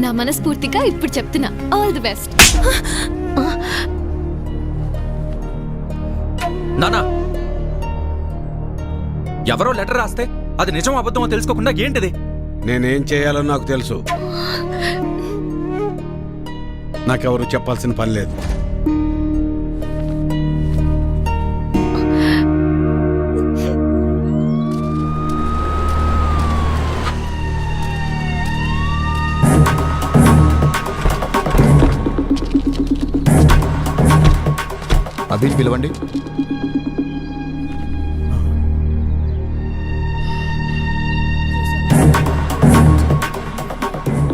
నా మనస్ఫూర్తిగా ఇప్పుడు చెప్తున్నా, ఆల్ ది బెస్ట్. నానా, ఎవరో లెటర్ రాస్తే అది నిజం అబద్ధమో తెలుసుకోకుండా ఏంటిది? నేనేం చేయాలో నాకు తెలుసు. నాకెవరు చెప్పాల్సిన పని లేదు. అభిని పిలవండి.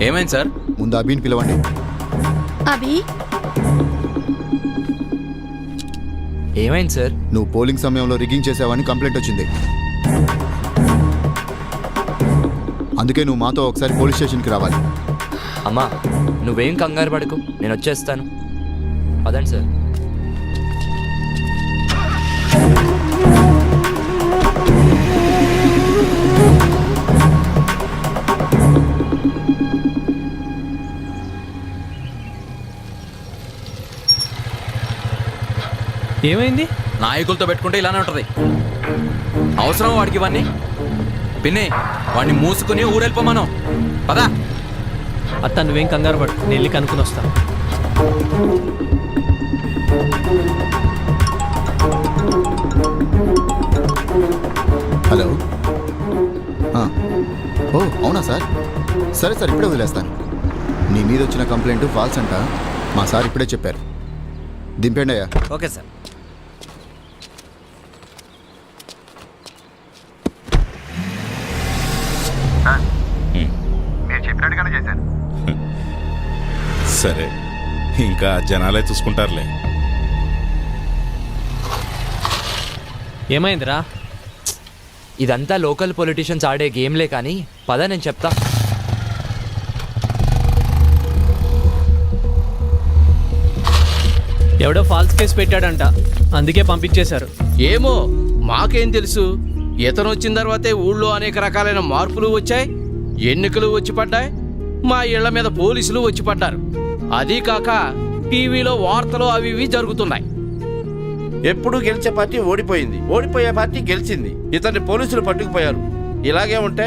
ఏమైంది సార్? ముందు అభిని పిలవండి. అభి, ఏమైంది సార్? నువ్వు పోలింగ్ సమయంలో రిగ్గింగ్ చేసావని కంప్లైంట్ వచ్చింది. అందుకే నువ్వు మాతో ఒకసారి పోలీస్ స్టేషన్కి రావాలి. అమ్మా, నువ్వేం కంగారు పడకు, నేను వచ్చేస్తాను. పదండి సార్. ఏమైంది? నాయకులతో పెట్టుకుంటే ఇలానే ఉంటది. అవసరం వాడికి ఇవన్నీ? పిన్ని, వాడిని మూసుకుని ఊరెళ్ళిపోమను. పదా. అత్త నువ్వేం కంగారు పడు, నేను వెళ్ళి కనుక్కుని వస్తా. హలో. ఓ అవునా సార్? సరే సార్, ఇప్పుడే వదిలేస్తాను. నీ మీద వచ్చిన కంప్లైంట్ ఫాల్స్ అంట. మా సార్ ఇప్పుడే చెప్పారు. దింపండి అయ్యా. Okay sir. మీరు చెప్పినట్టుగానే చేశాను. సరే, ఇంకా జనాలే చూసుకుంటారులే. ఏమైందిరా? ఇదంతా లోకల్ పొలిటీషియన్స్ ఆడే గేమ్లే కానీ పద, నేను చెప్తా. ఎవడో ఫాల్స్ కేసు పెట్టాడంట, అందుకే పంపించేశారు. ఏమో మాకేం తెలుసు. ఇతను వచ్చిన తర్వాతే ఊళ్ళో అనేక రకాలైన మార్పులు వచ్చాయి, ఎన్నికలు వచ్చి పడ్డాయి, మా ఇళ్ల మీద పోలీసులు వచ్చి పడ్డారు. అదీ కాక టీవీలో వార్తలు అవి ఇవి జరుగుతున్నాయి. ఎప్పుడు గెలిచే పార్టీ ఓడిపోయింది, ఓడిపోయే పార్టీ గెలిచింది. ఇతన్ని పోలీసులు పట్టుకుపోయారు. ఇలాగే ఉంటే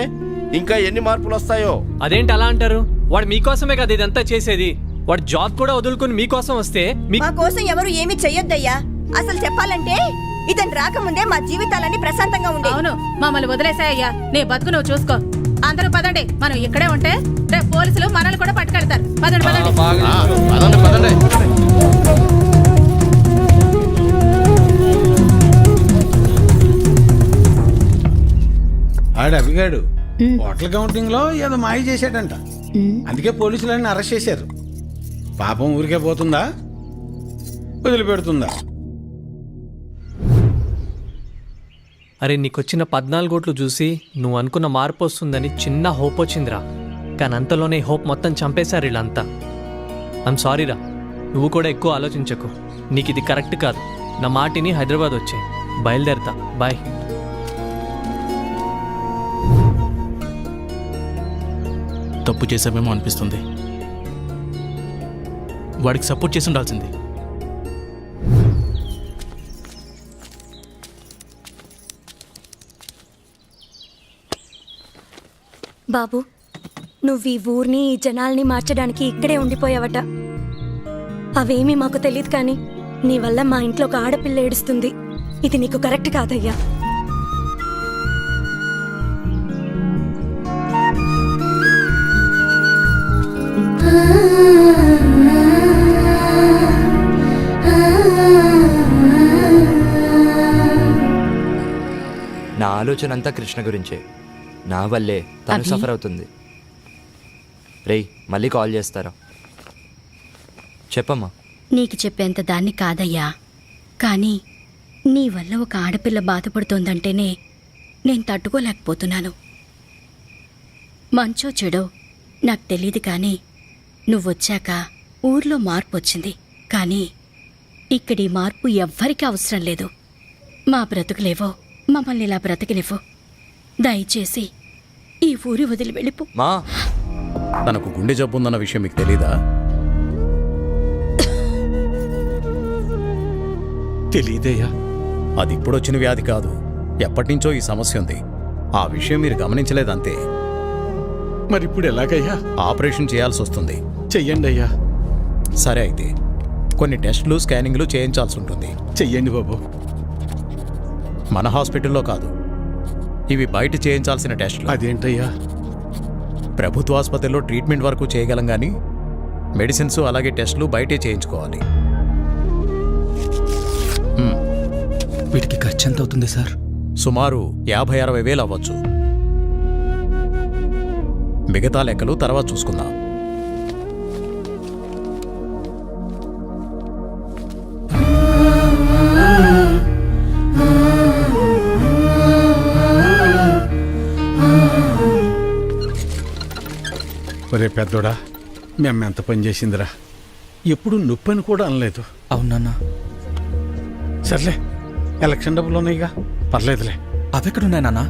ఇంకా ఎన్ని మార్పులు వస్తాయో. అదేంటి అలా అంటారు? వాడు మీకోసమే కదా ఇదంతా చేసేది. వాడు జాబ్ కూడా వదులుకుని మీకోసం వస్తే మా కోసం ఎవరు ఏమీ చెయ్యొద్దయ్యా. అసలు చెప్పాలంటే ఇతను రాకముందే మా జీవితాలన్నీ ప్రశాంతంగా ఉండే. అవును, మమ్మల్ని వదిలేసాయ్యా. నీ బతుకు నువ్వు చూసుకో. అందరూ పదండి, మనం ఇక్కడే ఉంటే రేపు పోలీసులు మనల్ని కూడా పట్టుకెళ్తారు. పదండి పదండి. పదండి పదండి. ఆడు అభిగాడు హోటల్ కౌంటింగ్ లో ఏదో మాయ చేశాడంట. అందుకే పోలీసులన్నీ అరెస్ట్ చేశారు. పాపం ఊరికే పోతుందా, వదిలిపెడుతుందా? అరే, నీకొచ్చిన 14 ఓట్లు చూసి నువ్వు అనుకున్న మార్పు వస్తుందని చిన్న హోప్ వచ్చిందిరా. కానీ అంతలోనే హోప్ మొత్తం చంపేశారు వీళ్ళంతా. ఐమ్ సారీరా, నువ్వు కూడా ఎక్కువ ఆలోచించకు. నీకు ఇది కరెక్ట్ కాదు. నా మాటిని హైదరాబాద్ వచ్చే బయలుదేరతా. బాయ్. తప్పు చేసామేమో అనిపిస్తుంది. వాడికి సపోర్ట్ చేసి ఉండాల్సింది. బాబు, నువ్వు ఈ ఊరిని ఈ జనాల్ని మార్చడానికి ఇక్కడే ఉండిపోయావట. అవేమీ మాకు తెలియదు, కానీ నీ వల్ల మా ఇంట్లో ఒక ఆడపిల్ల ఏడుస్తుంది. ఇది నీకు కరెక్ట్ కాదయ్యా. నా ఆలోచన అంతా కృష్ణ గురించే. నా వల్లే తను సఫర్ అవుతుంది. రేయ్, మళ్ళీ కాల్ చేస్తారా? చెప్పమ్మా. నీకు చెప్పేంత దాన్ని కాదయ్యా, కానీ నీ వల్ల ఒక ఆడపిల్ల బాధపడుతోందంటేనే నేను తట్టుకోలేకపోతున్నాను. మంచో చెడో నాకు తెలియదు, కానీ నువ్వొచ్చాక ఊర్లో మార్పు వచ్చింది. కానీ ఇక్కడి మార్పు ఎవ్వరికీ అవసరం లేదు. మా బ్రతుకులేవో మమ్మల్ని ఇలా బ్రతకనివ్వు. దయచేసి ఈ ఊరి వదిలి వెళ్ళిపో. మా తనకు గుండె జబ్బు ఉందన్న విషయం మీకు తెలీదా? తెలియదయ్యా. అది ఇప్పుడొచ్చిన వ్యాధి కాదు, ఎప్పటినుంచో ఈ సమస్య ఉంది. ఆ విషయం మీరు గమనించలేదంతే. మరి ఇప్పుడు ఎలాగయ్యా? ఆపరేషన్ చేయాల్సి వస్తుంది. చెయ్యండి అయ్యా. సరే అయితే కొన్ని టెస్టులు స్కానింగ్లు చేయించాల్సి ఉంటుంది. చెయ్యండి బాబు. మన హాస్పిటల్లో కాదు, ఇవి బయట చేయించాల్సిన టెస్టులు. అదేంటయ్యా? ప్రభుత్వ ఆసుపత్రిలో ట్రీట్మెంట్ వరకు చేయగలం కానీ మెడిసిన్స్ అలాగే టెస్టులు బయటే చేయించుకోవాలి. వీటికి ఖర్చు ఎంత అవుతుంది సార్? సుమారు 50-60 వేలు అవ్వచ్చు. మిగతా లెక్కలు తర్వాత చూసుకుందాం. ఒరే పెద్దోడా, మేము ఎంత పని చేసిందిరా. ఎప్పుడు నొప్పి అని కూడా అనలేదు. అవునన్నా. సర్లే, ఎలక్షన్ డబ్బులు ఉన్నాయిగా, పర్లేదులే. అవెక్కడున్నాయి నాన్న?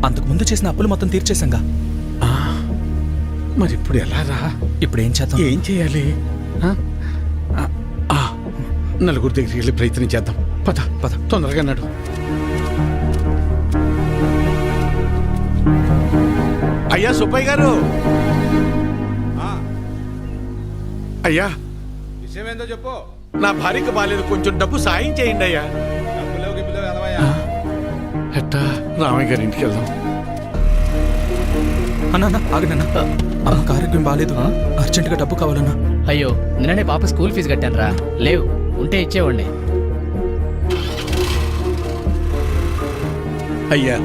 అంతకుముందు చేసిన అప్పులు మొత్తం తీర్చేశాంగా. మరి ఇప్పుడు ఎలా రా? ఇప్పుడు ఏం చేద్దాం? ఏం చేయాలి? నలుగురు దగ్గరికి వెళ్ళి ప్రయత్నం చేద్దాం. పద పద, తొందరగా నడు. అయ్యా సుబ్బయ్య గారు, అయ్యా విషయం ఏందో చెప్పు. నా భార్యకి బాలేదు, కొంచెం డబ్బు సాయం చేయండి అయ్యా. ఎట్టా రామయ్య గారి ఇంటికి వెళ్దాం. అన్నా ఆగనన్నా, అమ్మకు ఆరోగ్యం బాగాలేదు, అర్జెంటుగా డబ్బు కావాలన్నా. అయ్యో, నిన్ననే పాప స్కూల్ ఫీజు కట్టాను రా. లేవు, ఉంటే ఇచ్చేవాడిని. అయ్యా,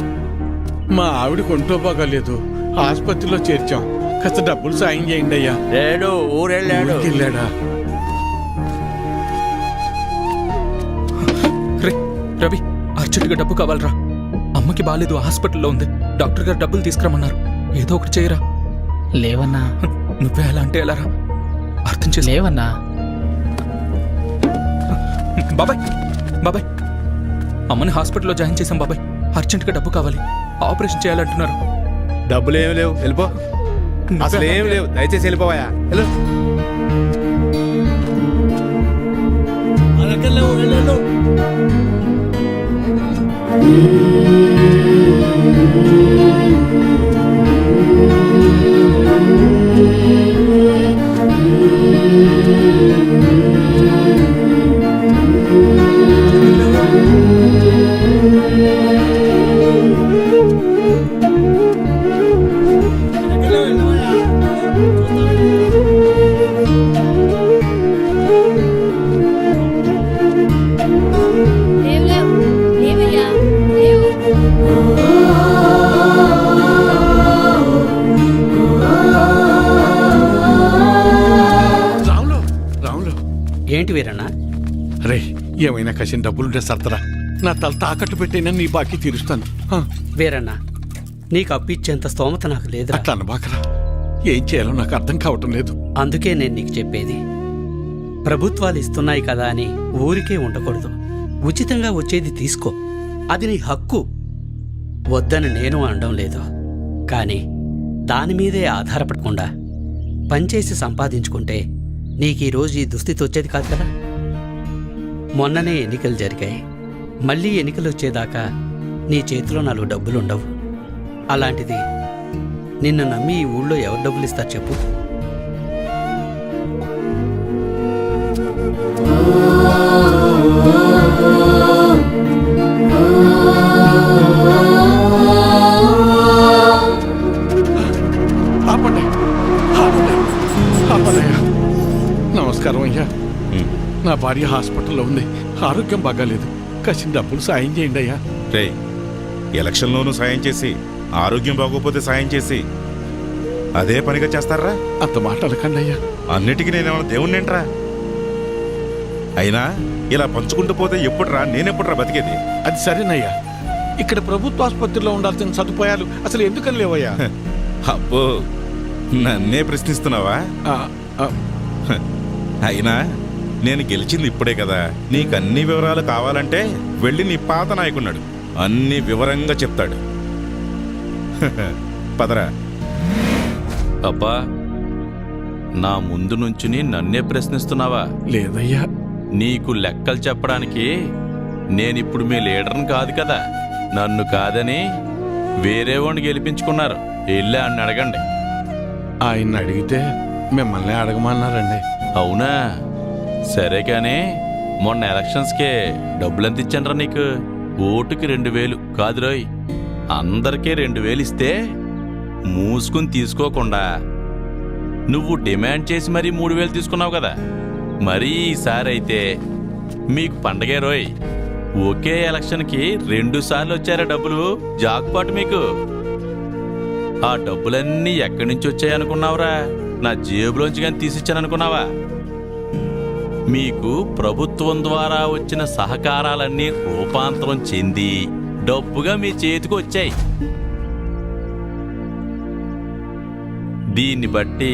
మా ఆవిడకి ఒంట్లో బాగాలేదు, ఆసుపత్రిలో చేర్చాం, కాస్త డబ్బులు సాయం చేయండి అయ్యా. లేడు, ఊరెళ్ళాడు. వెళ్ళాడా? రే రవి, అర్జెంటుగా డబ్బు కావాలరా. అమ్మకి బాగాలేదు, హాస్పిటల్లో ఉంది. డాక్టర్ గారు డబ్బులు తీసుకురమ్మన్నారు. ఏదో ఒకటి చేయరా. లేవన్నా. నువ్వే అలా అంటే ఎలా రా? అర్థం చేసి. లేవన్నా. బాబాయ్ బాబాయ్, అమ్మని హాస్పిటల్లో జాయిన్ చేశాం బాబాయ్. అర్జెంటుగా డబ్బు కావాలి, ఆపరేషన్ చేయాలంటున్నారు. డబ్బులు ఏమి లేవు, వెళ్ళిపో. అసలు ఏమి లేవు, దయచేసి వెళ్ళిపోవా. ఏంటి వీరన్నా? రే, ఏమైనా కసిన డబ్బులుంటే సర్దరా. నా తల తాకట్టు పెట్టైనా నీ బాకీ తీరుస్తాను. వీరన్నా, నీకు అప్పిచ్చేంత స్తోమత నాకు లేదు. అట్లా అనబాకరా. ఏం చేయాలో నాకు అర్థం కావటం లేదు. అందుకే నేను నీకు చెప్పేది, ప్రభుత్వాలు ఇస్తున్నాయి కదా అని ఊరికే ఉండకూడదు. ఉచితంగా వచ్చేది తీసుకో, అది నీ హక్కు. వద్దని నేను అనడం లేదు, కానీ దాని మీదే ఆధారపడకుండా పనిచేసి సంపాదించుకుంటే నీకు ఈరోజు ఈ దుస్థితి వచ్చేది కాదు కదా. మొన్ననే ఎన్నికలు జరిగాయి, మళ్ళీ ఎన్నికలు వచ్చేదాకా నీ చేతిలో 4 డబ్బులు ఉండవు. అలాంటిది నిన్ను నమ్మి ఈ ఊళ్ళో ఎవరు డబ్బులు ఇస్తారు చెప్పు? ఆపండి, ఆపండి, ఆపండయ్యా. నమస్కారం అయ్యా. నా భార్య హాస్పిటల్లో ఉంది, ఆరోగ్యం బాగాలేదు, కాసిన డబ్బులు సాయం చేయండి అయ్యా. రే, ఎలక్షన్లోనూ సాయం చేసి ఆరోగ్యం బాగోపోతే సాయం చేసి అదే పనిగా చేస్తారా? అంత మాట అనకండి అయ్యా. అన్నిటికీ నేనేమన్నా దేవుణ్ణేంట్రా? అయినా ఇలా పంచుకుంటూ పోతే ఎప్పుడురా, నేనెప్పుడురా బతికేది? అది సరేనయ్యా, ఇక్కడ ప్రభుత్వ ఆసుపత్రిలో ఉండాల్సిన సదుపాయాలు అసలు ఎందుకని లేవయ్యా? అబ్బో, నన్నే ప్రశ్నిస్తున్నావా? అయినా నేను గెలిచింది ఇప్పుడే కదా. నీకన్ని వివరాలు కావాలంటే వెళ్ళి నీ పాత నాయకున్నాడు, అన్ని వివరంగా చెప్తాడు. పదరా. అబ్బా, నా ముందు నుంచుని నన్నే ప్రశ్నిస్తున్నావా? లేదయ్యా. నీకు లెక్కలు చెప్పడానికి నేనిప్పుడు మీ లీడర్ని కాదు కదా. నన్ను కాదని వేరే వాడిని గెలిపించుకున్నారు. వెళ్ళి అని అడగండి. ఆయన్ని అడిగితే మిమ్మల్ని అడగమన్నారండి. అవునా? సరే కానీ మొన్న ఎలక్షన్స్కే డబ్బులెంత ఇచ్చానరా నీకు? ఓటుకి 2000 కాదు రోయ్, అందరికీ 2000 ఇస్తే మూసుకుని తీసుకోకుండా నువ్వు డిమాండ్ చేసి మరీ 3000 తీసుకున్నావు కదా. మరీ ఈసారి అయితే మీకు పండగే రోయ్. ఒకే ఎలక్షన్కి 2 సార్లు వచ్చారా డబ్బులు? జాక్పాట్ మీకు. ఆ డబ్బులన్నీ ఎక్కడి నుంచి వచ్చాయనుకున్నావురా? నా జేబులోంచి కానీ తీసిచ్చాననుకున్నావా? మీకు ప్రభుత్వం ద్వారా వచ్చిన సహకారాలన్నీ రూపాంతరం చెంది డబ్బుగా మీ చేతికి వచ్చాయి. దీన్ని బట్టి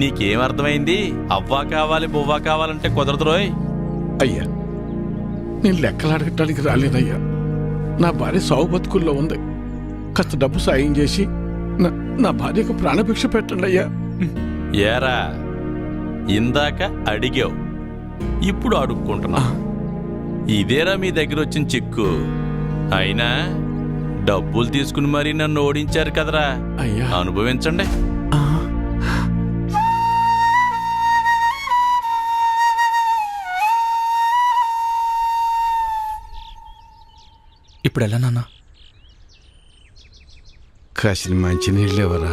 నీకేమర్థమైంది? అవ్వా కావాలి బువ్వా కావాలంటే కుదరదు రోయ్. అయ్యా, నేను లెక్కలు అడగటానికి రాలేదయ్యా. నా భార్య సాగు బతుకుల్లో ఉంది. కాస్త డబ్బు సాయం చేసి నా భార్యకు ప్రాణభిక్ష పెట్టండి అయ్యా. ఏరా, ఇందాక అడిగావు, ఇప్పుడు అడుక్కుంటున్నా. ఇదేరా మీ దగ్గర వచ్చిన చిక్కు. అయినా డబ్బులు తీసుకుని మరీ నన్ను ఓడించారు కదరా. అయ్యా, అనుభవించండి. ఇప్పుడు ఎలా నాన్న? కాసిన మంచి నీళ్ళు ఎవరా?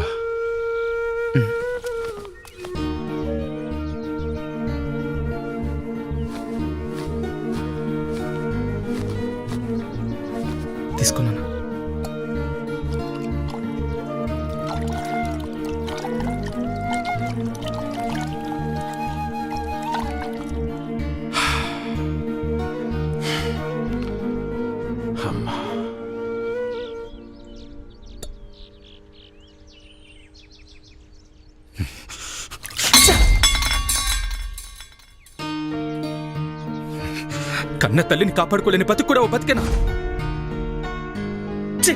తీసుకున్నాను. అమ్మా, కన్న తల్లిని కాపాడుకోలేని బతుకు కూడా ఓ బతికేనా? ఛీ!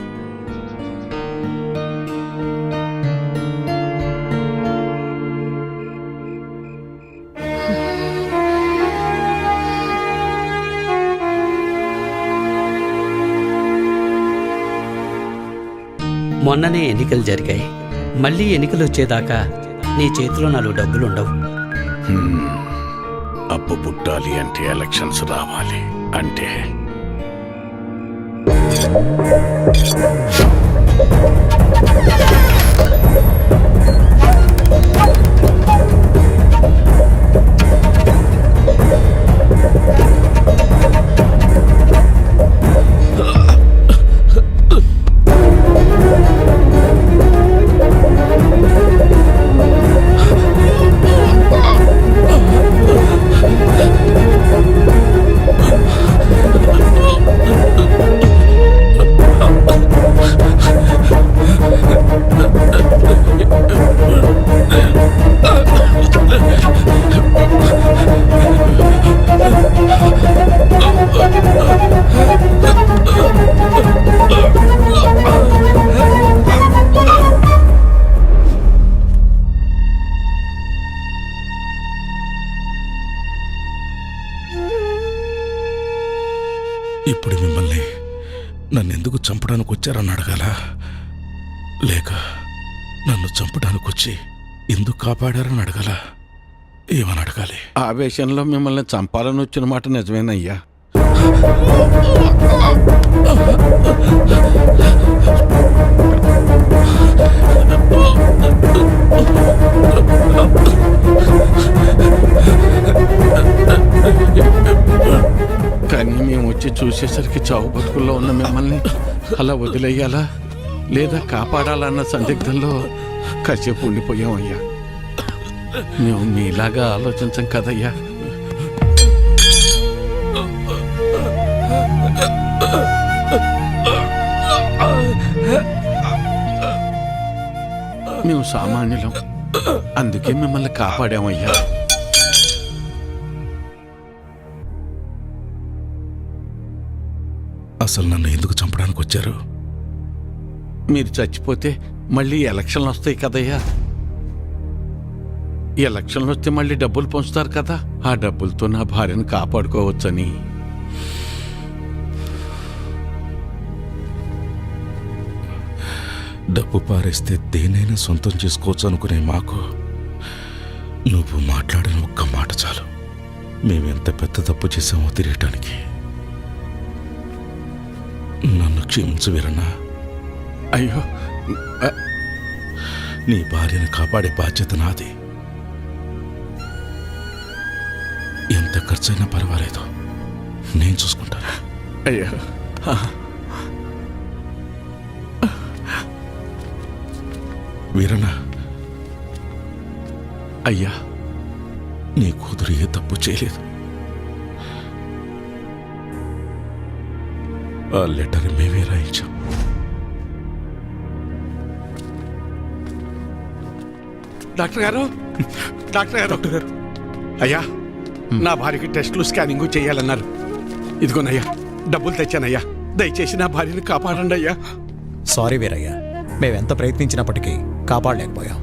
మొన్ననే ఎన్నికలు జరిగాయి. మళ్ళీ ఎన్నికలు వచ్చేదాకా నీ చేతిలో 4 డబ్బులు ఉండవు. అప్పు పుట్టాలి అంటే ఎలక్షన్స్ రావాలి అంటే ఇప్పుడు మిమ్మల్ని నన్నెందుకు చంపడానికి వచ్చారని అడగాల, లేక నన్ను చంపడానికి వచ్చి ఎందుకు కాపాడారని అడగాల? ఏమని అడగాలి? ఆవేశంలో మిమ్మల్ని చంపాలని వచ్చిన మాట నిజమేనయ్యా. కానీ మేము వచ్చి చూసేసరికి చావు బతుకుల్లో ఉన్న మిమ్మల్ని అలా వదిలేయాలా లేదా కాపాడాలన్న సందిగ్ధంలో కాసేపు ఉండిపోయామయ్యా. మేము మీలాగా ఆలోచించం కదయ్యా. మేము సామాన్యులం, అందుకే మిమ్మల్ని కాపాడామయ్యా. అసలు నన్ను ఎందుకు చంపడానికి వచ్చారు? మీరు చచ్చిపోతే మళ్ళీ ఎలక్షన్లు వస్తాయి కదయ్యా. ఎలక్షన్లు వస్తే మళ్ళీ డబ్బులు పంచుతారు కదా, ఆ డబ్బులతో నా భార్యను కాపాడుకోవచ్చని. డబ్బు పారేస్తే దేనైనా సొంతం చేసుకోవచ్చు అనుకునే మాకు నువ్వు మాట్లాడిన ఒక్క మాట చాలు మేమెంత పెద్ద తప్పు చేసామో తిరగటానికి. నన్ను క్షమించు వీరన్నా. అయ్యో, నీ భార్యను కాపాడే బాధ్యత నాది. ఎంత ఖర్చైనా పర్వాలేదు, నేను చూసుకుంటాను. అయ్యో, వీరన్నా, అయ్యా, నీ కూతురు ఏ తప్పు చేయలేదు. ఆ లెటర్ మేమే రాయించాం. డాక్టర్ గారు, డాక్టర్ గారు, అయ్యా, నా భార్యకి టెస్టులు స్కానింగ్ చేయాలన్నారు. ఇదిగోనయ్యా, డబ్బులు తెచ్చానయ్యా, దయచేసి నా భార్యని కాపాడండి అయ్యా. సారీ వీరయ్య, మేమెంత ప్రయత్నించినప్పటికీ కాపాడలేకపోయాం.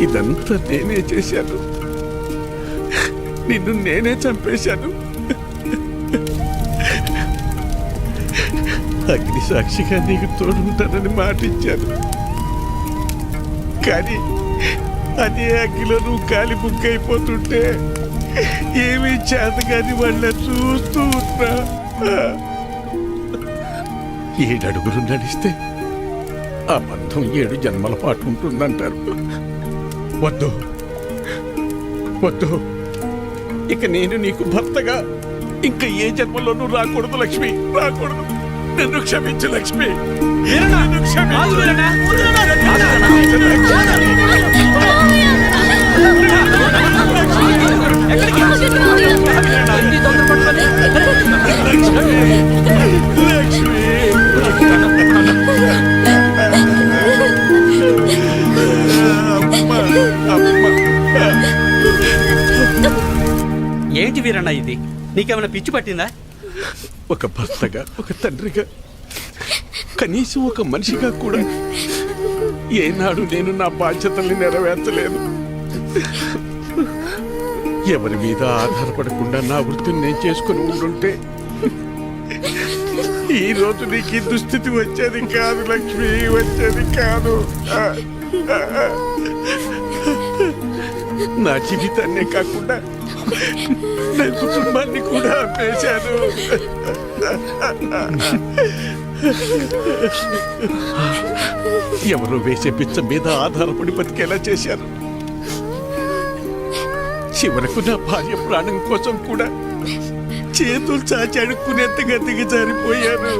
ఇదంతా నేనే చేశాను, నిన్ను నేనే చంపేశాను. అగ్ని సాక్షిగా నీకు తోడుంటానని మాటిచ్చాను, కానీ అదే అగ్నిలో నువ్వు కాలి బుక్కైపోతుంటే ఏమీ చేతగాని వాళ్ళ చూస్తూ ఉన్నా. 7 అడుగులు నడిస్తే ఆ బంధం 7 జన్మల పాటు ఉంటుందంటారు. వద్దు వద్దు, ఇక నేను నీకు భర్తగా ఇంకా ఏ జన్మలోనూ రాకూడదు లక్ష్మి, రాకూడదు. నన్ను క్షమించు లక్ష్మి, నన్ను క్షమించు. ఏంటి వీరన్న ఇది? నీకేమైనా పిచ్చి పట్టిందా? ఒక భర్తగా, ఒక తండ్రిగా, కనీసం ఒక మనిషిగా కూడా ఏనాడు నేను నా బాధ్యతల్ని నెరవేర్చలేదు. ఎవరి మీద ఆధారపడకుండా నా వృత్తిని నేను చేసుకుని ఉండుంటే ఈ రోజు నీకు ఈ దుస్థితి వచ్చేది కాదు లక్ష్మి, వచ్చేది కాదు. నా జీవితాన్నే కాకుండా నా కుటుంబాన్ని కూడా అమ్మేశాను. ఎవరో వేసే పిచ్చ మీద ఆధారపడి బతికేలా చేశారు. చివరకు నా భార్య ప్రాణం కోసం కూడా చేతులు చాచి అడుక్కునేంతగా దిగజారిపోయాను.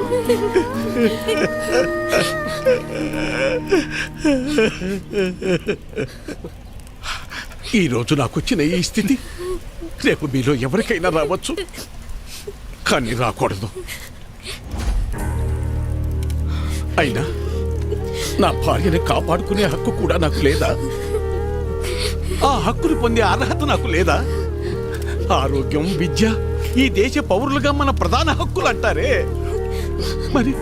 ఈరోజు నాకొచ్చిన ఈ స్థితి రేపు మీలో ఎవరికైనా రావచ్చు, కానీ రాకూడదు. అయినా నా భార్యని కాపాడుకునే హక్కు కూడా నాకు లేదా? ఆ హక్కును పొందే అర్హత నాకు లేదా? ఆరోగ్యం, విద్య ఈ దేశ పౌరులుగా మన ప్రధాన హక్కులు అంటారే, మరి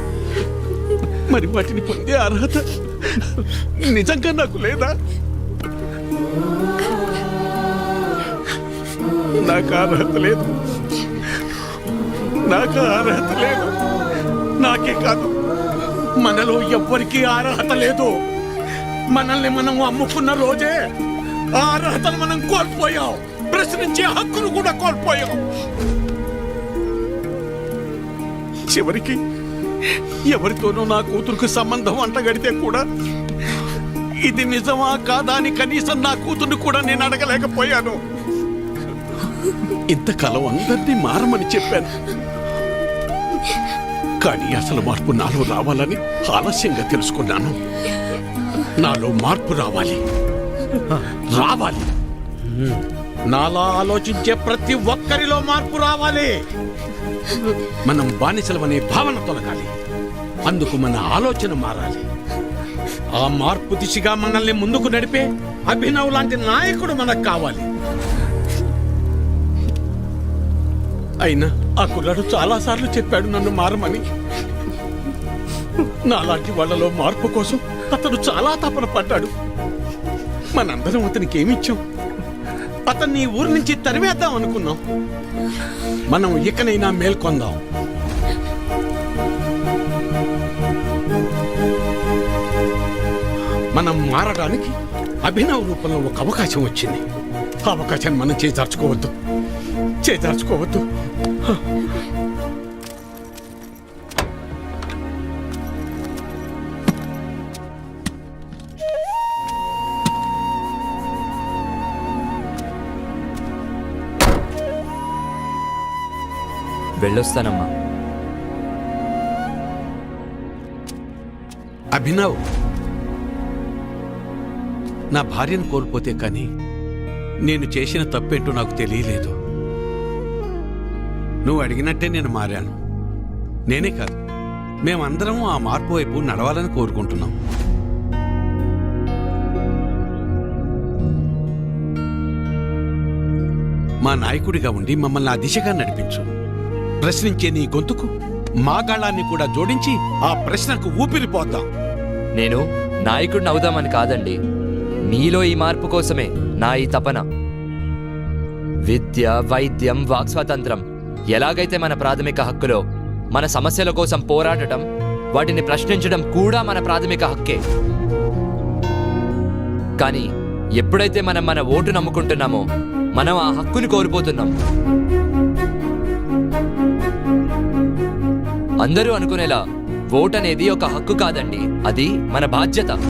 మరి వాటిని పొందే అర్హత నిజంగా నాకు లేదా? నాకు అర్హత లేదు, నాకు అర్హత లేదు. నాకే కాదు, మనలో ఎవ్వరికీ అర్హత లేదు. మనల్ని మనం అమ్ముకున్న రోజే ఆ అర్హతను మనం కోల్పోయాం. ప్రశ్నించే హక్కును కూడా కోల్పోయాం. చివరికి ఎవరితోనూ నా కూతురుకు సంబంధం అంటగడితే కూడా ఇది నిజమా కాదా అని కనీసం నా కూతుర్ని కూడా నేను అడగలేకపోయాను. ఇంతకాలం అందరినీ మారమని చెప్పాను, కానీ అసలు మార్పు నాలో రావాలని ఆలస్యంగా తెలుసుకున్నాను. నాలో మార్పు రావాలి. నాలా ఆలోచించే ప్రతి ఒక్కరిలో మార్పు రావాలి. మనం బానిసలమనే భావన తొలగాలి. అందుకు మన ఆలోచన మారాలి. ఆ మార్పు దిశగా మనల్ని ముందుకు నడిపే అభినవ్ లాంటి నాయకుడు మనకు కావాలి. అయినా ఆ కుర్రాడు చాలాసార్లు చెప్పాడు నన్ను మారమని. నాలాంటి వాళ్ళలో మార్పు కోసం అతను చాలా తపన పడ్డాడు. మనందరం అతనికి ఏమిచ్చాం? అతన్ని ఈ ఊరి నుంచి తరివేద్దాం అనుకున్నాం. మనం ఇకనైనా మేల్కొందాం. మనం మారడానికి అభినవ్ రూపంలో ఒక అవకాశం వచ్చింది. ఆ అవకాశాన్ని మనం చేజార్చుకోవద్దు. వెళ్ళొస్తానమ్మా. అభినవ్, నా భార్యను కోల్పోతే కానీ నేను చేసిన తప్పేంటో నాకు తెలియలేదు. నువ్వు అడిగినట్టే నేను మారాను. నేనే కాదు, మేమందరం ఆ మార్పు వైపు నడవాలని కోరుకుంటున్నాం. మా నాయకుడిగా ఉండి మమ్మల్ని ఆ దిశగా నడిపించు. ప్రశ్నించే నీ గొంతుకు మా గాళాన్ని కూడా జోడించి ఆ ప్రశ్నకు ఊపిరిపోద్దాం. నేను నాయకుడిని అవుదామని కాదండి, మీలో ఈ మార్పు కోసమే నా ఈ తపన. విద్య, వైద్యం, వాక్ స్వాతంత్రం ఎలాగైతే మన ప్రాథమిక హక్కులో, మన సమస్యల కోసం పోరాడటం, వాటిని ప్రశ్నించడం కూడా మన ప్రాథమిక హక్కే. కానీ ఎప్పుడైతే మనం మన ఓటు నమ్ముకుంటున్నామో మనం ఆ హక్కుని కోల్పోతున్నాం. అందరూ అనుకునేలా ఓట్ అనేది ఒక హక్కు కాదండి, అది మన బాధ్యత.